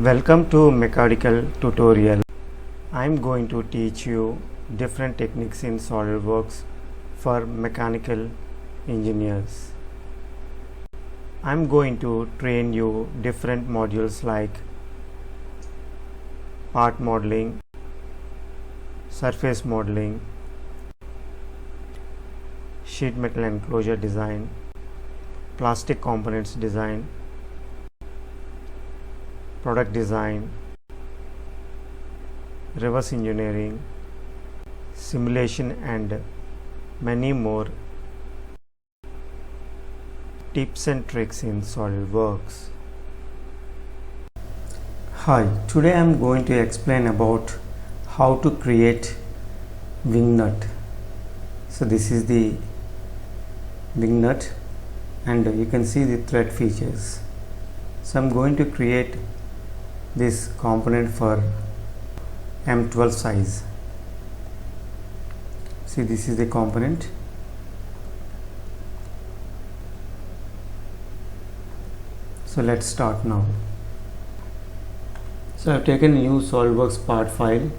Welcome to mechanical tutorial. I am going to teach you different techniques in Solidworks for mechanical engineers. I am going to train you different modules like part modeling, surface modeling, sheet metal enclosure design, plastic components design, product design, reverse engineering, simulation, and many more tips and tricks in SolidWorks. Hi, today I am going to explain about how to create wing nut. So this is the wing nut and you can see the thread features. So I am going to create this component for M12 size. See, this is the component. So let's start now. So I have taken a new SolidWorks part file.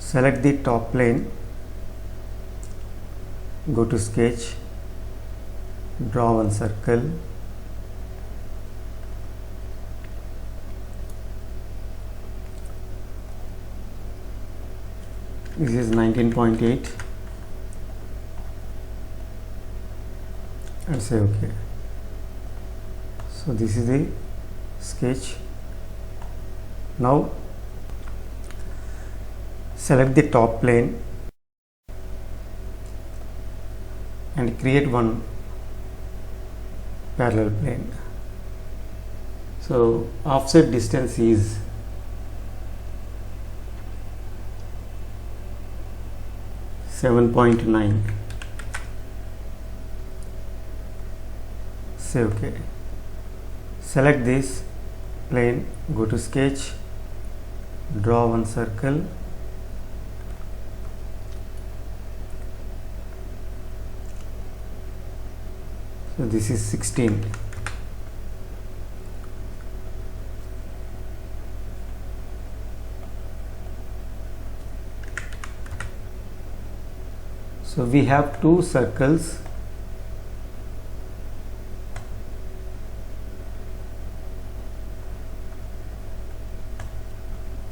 Select the top plane, go to sketch, draw one circle, this is 19.8 and say OK. So this is the sketch. Now select the top plane and create one parallel plane. So offset distance is 7.9. Say OK. Select this plane, go to sketch, draw one circle, so this is 16. So we have two circles.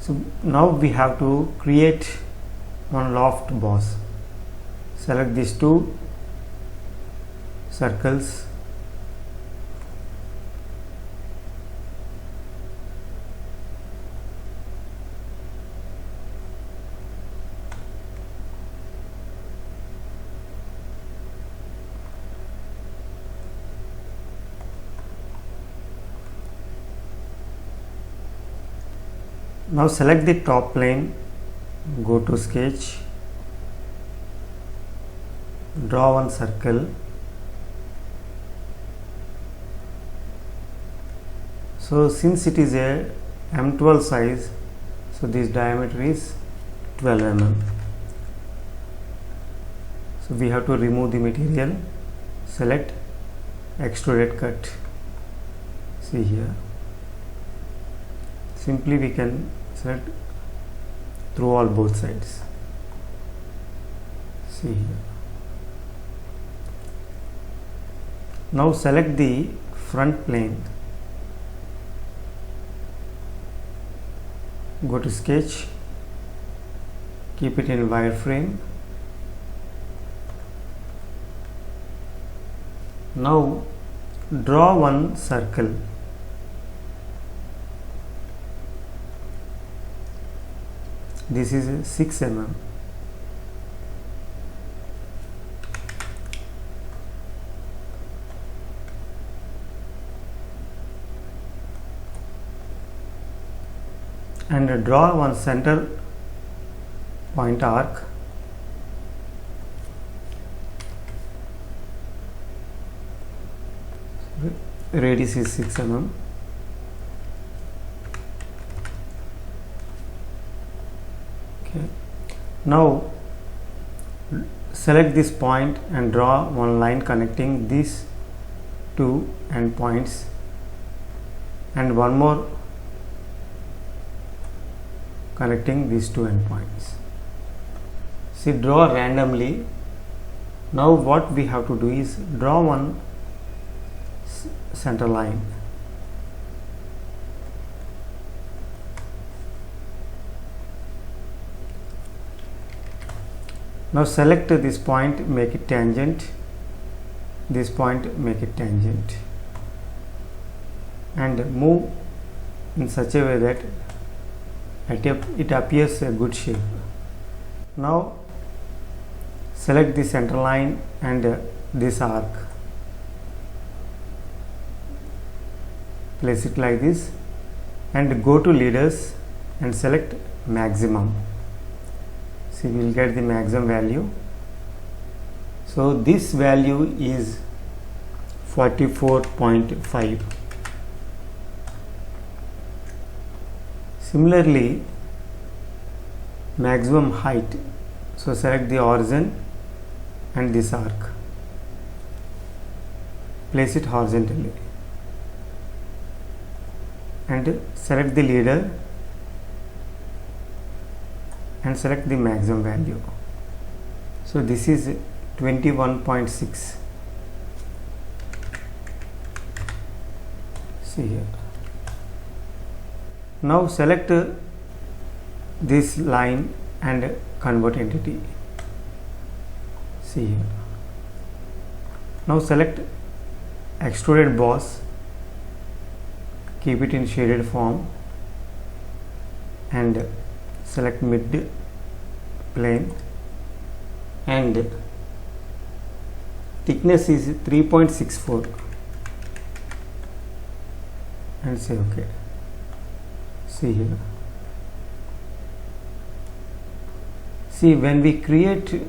So now we have to create one loft boss. Select these two circles. Now select the top plane, go to sketch, draw one circle. So since it is a M12 size, so this diameter is 12 mm. So we have to remove the material, select extruded cut. See here. Simply we can select through all both sides. See here. Now select the front plane, go to sketch, keep it in wireframe. Now draw one circle. This is 6 mm. And draw one center point arc. Radius is 6 mm. Now select this point and draw one line connecting these two endpoints and one more connecting these two endpoints. See, draw randomly. Now what we have to do is draw one center line. Now select this point, make it tangent, this point, make it tangent, and move in such a way that it appears a good shape. Now select the center line and this arc, place it like this, and go to leaders and select maximum. See, we will get the maximum value. So this value is 44.5. Similarly, maximum height. So select the origin and this arc, place it horizontally, and select the leader and select the maximum value. So this is 21.6. See here. Now select this line and convert entity. See here. Now select extruded boss, keep it in shaded form, and select mid plane, and thickness is 3.64, and say OK. See here. See, when we create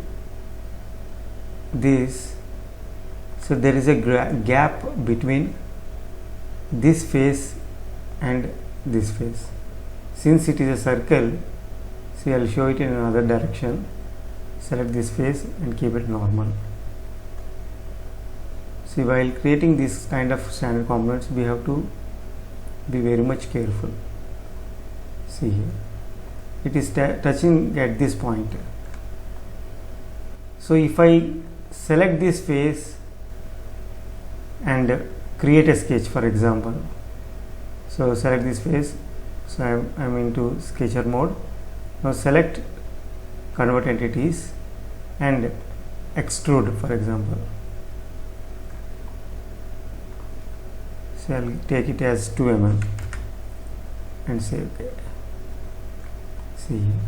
this, so there is a gap between this face and this face. Since it is a circle, see, I will show it in another direction. Select this face and keep it normal. See, while creating this kind of standard components, we have to be very much careful. See here, it is touching at this point. So if I select this face and create a sketch, for example, so select this face, so I am into sketcher mode. Now select convert entities and extrude, for example. So I will take it as 2 mm and say OK. See here.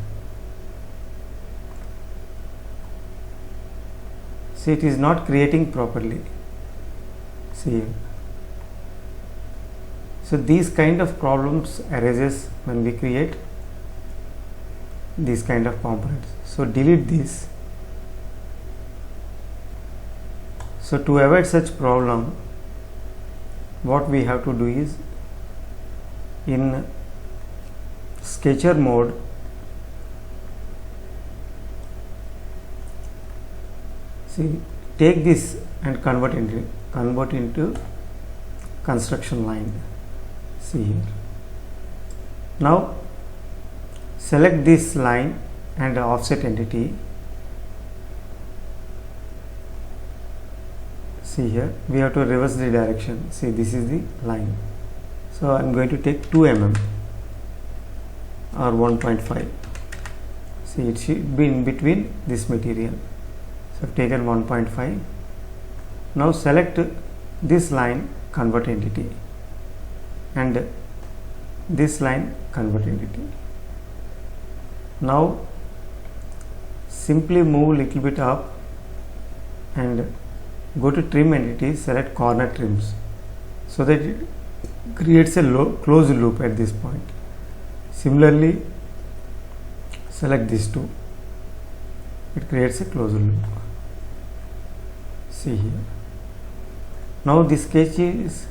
See, it is not creating properly. See here. So these kind of problems arises when we create these kind of components. So delete this. So to avoid such problem, what we have to do is, in sketcher mode, see, take this and convert into construction line. See here. Now select this line and offset entity. See here, we have to reverse the direction. See, this is the line. So I am going to take 2 mm or 1.5. See, it should be in between this material. So I have taken 1.5. Now select this line, convert entity, and this line, convert entity. Now simply move a little bit up and go to trim entity, select corner trims, so that it creates a closed loop at this point. Similarly, select these two, it creates a closed loop. See here. Now this sketch is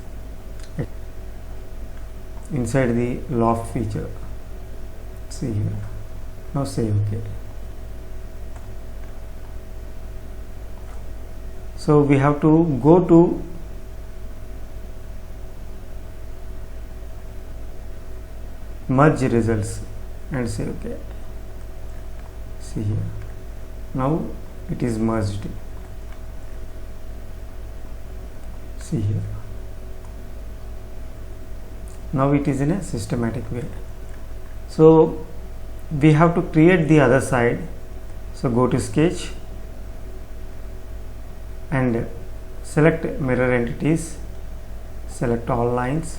inside the loft feature. See here. Now say OK. So we have to go to merge results. and say OK. See here, now it is merged. See here, now it is in a systematic way. So we have to create the other side. So go to sketch and select mirror entities, select all lines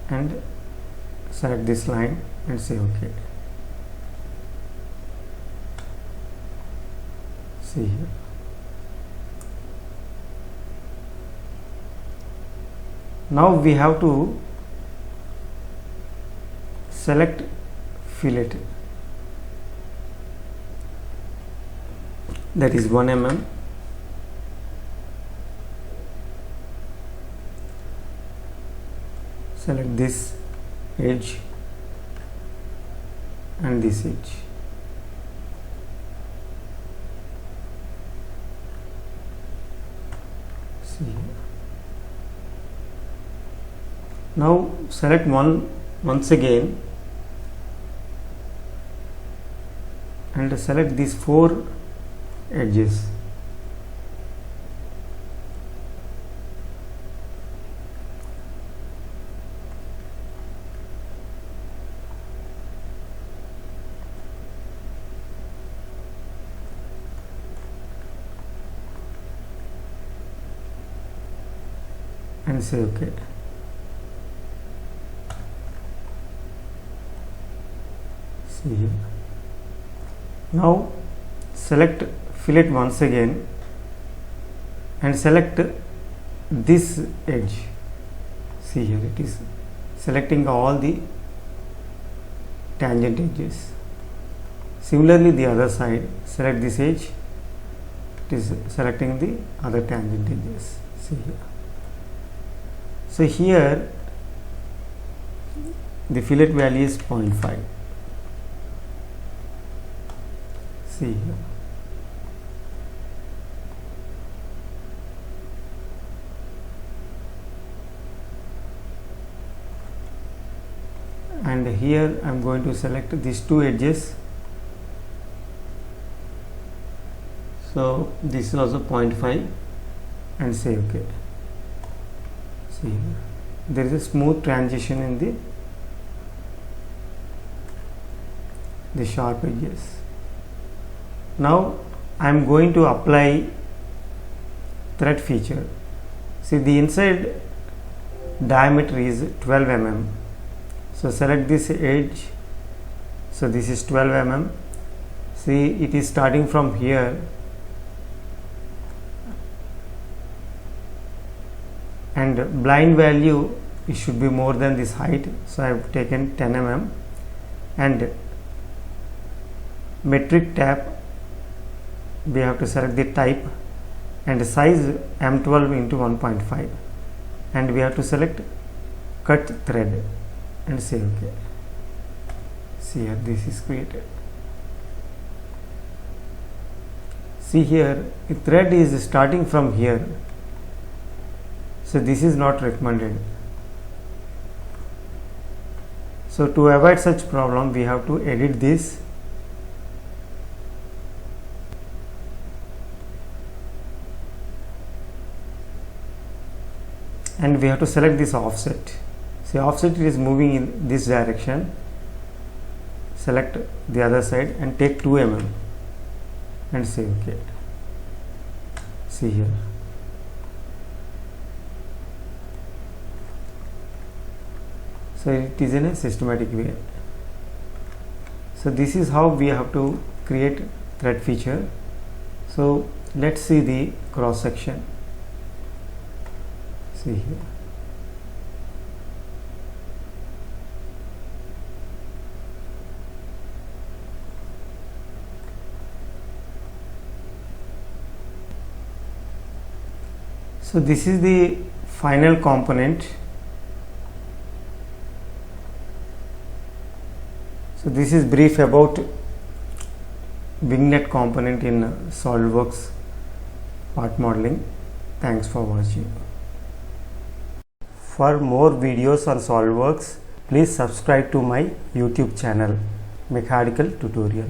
and select this line and say OK. See here, now we have to select fillet, that is 1 mm. Select this edge and this edge. See here. Now select once again and select these 4 edges. And say OK. See here. Now select fillet once again and select this edge. See here, it is selecting all the tangent edges. Similarly the other side, select this edge, it is selecting the other tangent edges. See here. So here the fillet value is 0.5. See here. And here I am going to select these 2 edges. So this is also 0.5 and say OK. See here, there is a smooth transition in the sharp edges. Now I am going to apply thread feature. See, the inside diameter is 12 mm. So select this edge. So this is 12 mm. See, it is starting from here and blind value, it should be more than this height. So I have taken 10 mm and metric tab, we have to select the type and size M12 into 1.5 and we have to select cut thread and say OK. See here, this is created. See here, the thread is starting from here. So this is not recommended. So to avoid such problem, we have to edit this. And we have to select this offset. See, offset is moving in this direction. Select the other side and take 2 mm and say OK. See here. So it is in a systematic way. So this is how we have to create thread feature. So let's see the cross section. See here. So this is the final component. So this is brief about winglet component in Solidworks part modeling. Thanks for watching. For more videos on Solidworks, please subscribe to my YouTube channel Mechanical Tutorial.